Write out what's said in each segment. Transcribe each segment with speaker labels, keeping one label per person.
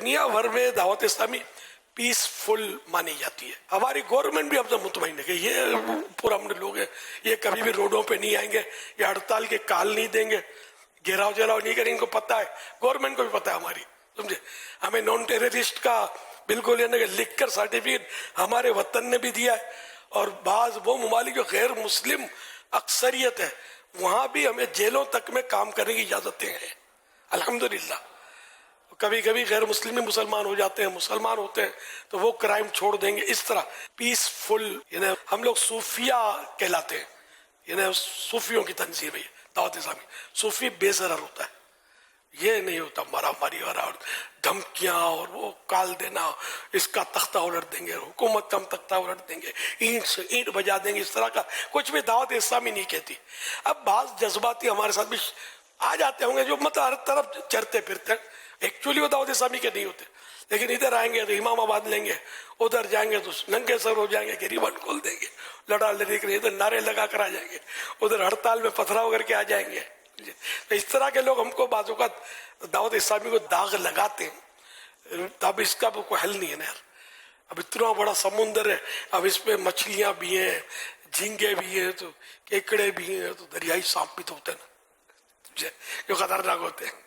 Speaker 1: دنیا بھر میں دعوت اسلامی پیسفل مانی جاتی ہے. ہماری گورنمنٹ بھی ہم سے مطمئن ہے کہ یہ پورا ہم لوگ ہیں, یہ کبھی بھی روڈوں پہ نہیں آئیں گے, یہ ہڑتال کے کال نہیں دیں گے, گھیراؤ جلاؤ نہیں کریں. ان کو پتہ ہے, گورنمنٹ کو بھی پتہ ہے ہماری, سمجھے. ہمیں نان ٹیررسٹ کا بالکل یہ کہ لکھ کر سرٹیفکیٹ ہمارے وطن نے بھی دیا ہے, اور بعض وہ ممالک جو غیر مسلم اکثریت ہے وہاں بھی ہمیں جیلوں تک میں کام کرنے کی اجازتیں ہیں الحمدللہ. کبھی کبھی غیر مسلم بھی مسلمان ہو جاتے ہیں, مسلمان ہوتے ہیں تو وہ کرائم چھوڑ دیں گے. اس طرح پیسفل, یعنی ہم لوگ صوفیہ کہلاتے ہیں, یعنی صوفیوں کی تنظیم ہے دعوت اسلامی. صوفی بے ضرر ہوتا ہے, یہ نہیں ہوتا مارا ماری والا اور دھمکیاں اور وہ کال دینا, اس کا تختہ الٹ دیں گے, حکومت کا ہم تختہ الٹ دیں گے, اینٹ سے اینٹ بجا دیں گے, اس طرح کا کچھ بھی دعوت اسلامی نہیں کہتی. اب بعض جذباتی ہمارے ساتھ بھی آ جاتے ہوں گے جو مطلب ہر طرف چرتے پھرتے ہیں, ایکچولی وہ دعوت اسلامی کے نہیں ہوتے, لیکن ادھر آئیں گے تو امام آباد لیں گے, ادھر جائیں گے تو ننگے سر ہو جائیں گے, گریبان کھول دیں گے, لڑا لڑی کر ادھر نعرے لگا کر آ جائیں گے, ادھر ہڑتال میں پتھراؤ کر کے آ جائیں گے. تو اس طرح کے لوگ ہم کو بعض اوقات دعوت اسلامی کو داغ لگاتے ہیں. اب اس کا کوئی حل نہیں ہے نا یار, اب اتنا بڑا سمندر ہے, اب اس پہ مچھلیاں بھی ہیں, جھینگے بھی ہیں, تو کیکڑے بھی ہیں, تو دریائی سانپ بھی تو ہوتے ہیں نا جو خطرناک ہوتے ہیں.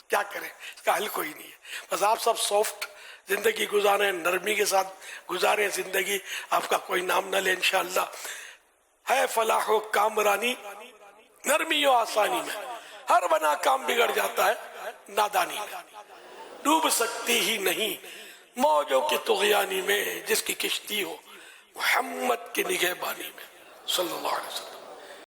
Speaker 1: کیا کریں, اس کا حل کوئی نہیں ہے. بس آپ سب سافٹ زندگی گزاریں, نرمی کے ساتھ گزاریں زندگی, آپ کا کوئی نام نہ لے انشاءاللہ. ہے فلاح و کامرانی نرمی و آسانی میں, ہر بنا کام بگڑ جاتا ہے نادانی میں. ڈوب سکتی ہی نہیں موجوں کی طغیانی میں جس کی کشتی ہو محمد کی نگہبانی میں. صلی اللہ علیہ وسلم.